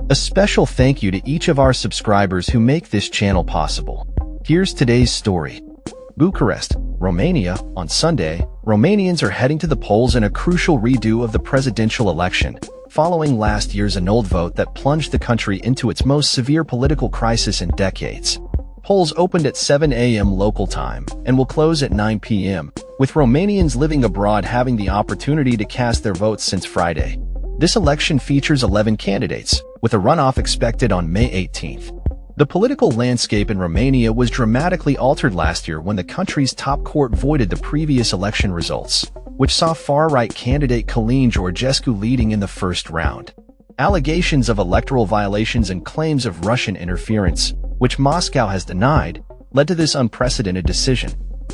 A special thank you to each of our subscribers who make this channel possible. Here's today's story. Bucharest, Romania. On Sunday, Romanians are heading to the polls in a crucial redo of the presidential election, following last year's annulled vote that plunged the country into its most severe political crisis in decades. Polls opened at 7 a.m. local time and will close at 9 p.m., with Romanians living abroad having the opportunity to cast their votes since Friday. This election features 11 candidates, with a runoff expected on May 18th. The political landscape in Romania was dramatically altered last year when the country's top court voided the previous election results, which saw far-right candidate Călin Georgescu leading in the first round. Allegations of electoral violations and claims of Russian interference, which Moscow has denied, led to this unprecedented decision.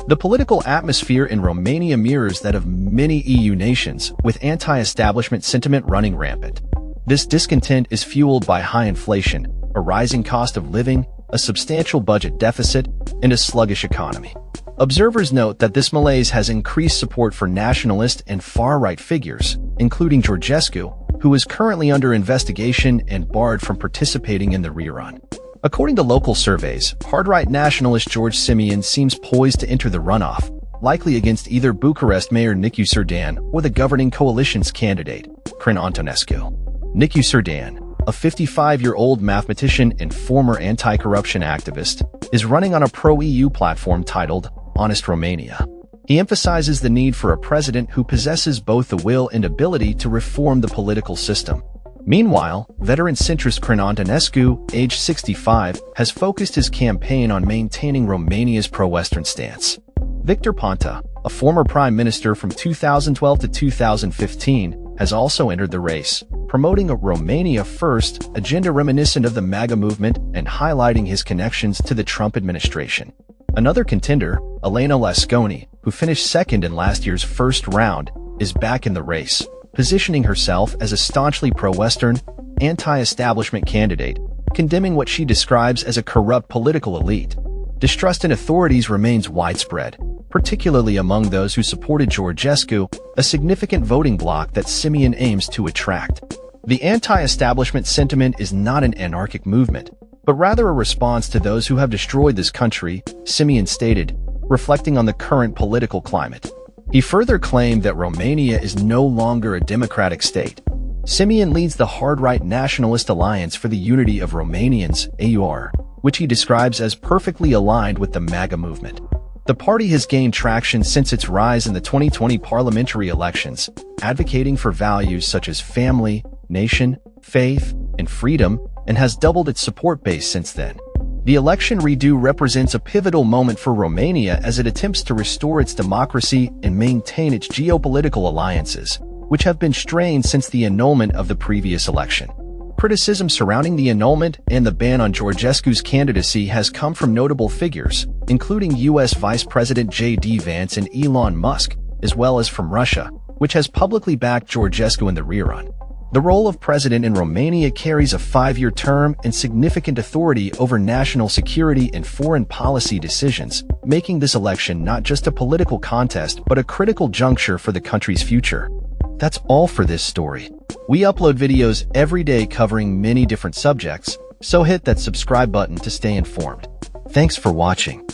The political atmosphere in Romania mirrors that of many EU nations, with anti-establishment sentiment running rampant. This discontent is fueled by high inflation, a rising cost of living, a substantial budget deficit, and a sluggish economy. Observers note that this malaise has increased support for nationalist and far-right figures, including Georgescu, who is currently under investigation and barred from participating in the rerun. According to local surveys, hard-right nationalist George Simion seems poised to enter the runoff, likely against either Bucharest Mayor Nicu Cerdan or the governing coalition's candidate, Crin Antonescu. Nicu Cerdan, a 55-year-old mathematician and former anti-corruption activist, is running on a pro-EU platform titled Honest Romania. He emphasizes the need for a president who possesses both the will and ability to reform the political system. Meanwhile, veteran centrist Crin Antonescu, age 65, has focused his campaign on maintaining Romania's pro-Western stance. Victor Ponta, a former prime minister from 2012 to 2015, has also entered the race, promoting a Romania First agenda reminiscent of the MAGA movement and highlighting his connections to the Trump administration. Another contender, Elena Lasconi, who finished second in last year's first round, is back in the race, positioning herself as a staunchly pro-Western, anti-establishment candidate, condemning what she describes as a corrupt political elite. Distrust in authorities remains widespread, particularly among those who supported Georgescu, a significant voting bloc that Simion aims to attract. The anti-establishment sentiment is not an anarchic movement, but rather a response to those who have destroyed this country, Simion stated, reflecting on the current political climate. He further claimed that Romania is no longer a democratic state. Simion leads the hard-right Nationalist Alliance for the Unity of Romanians, AUR, which he describes as perfectly aligned with the MAGA movement. The party has gained traction since its rise in the 2020 parliamentary elections, advocating for values such as family, nation, faith, and freedom, and has doubled its support base since then. The election redo represents a pivotal moment for Romania as it attempts to restore its democracy and maintain its geopolitical alliances, which have been strained since the annulment of the previous election. Criticism surrounding the annulment and the ban on Georgescu's candidacy has come from notable figures, including U.S. Vice President J.D. Vance and Elon Musk, as well as from Russia, which has publicly backed Georgescu in the rerun. The role of president in Romania carries a 5-year term and significant authority over national security and foreign policy decisions, making this election not just a political contest but a critical juncture for the country's future. That's all for this story. We upload videos every day covering many different subjects, so hit that subscribe button to stay informed. Thanks for watching.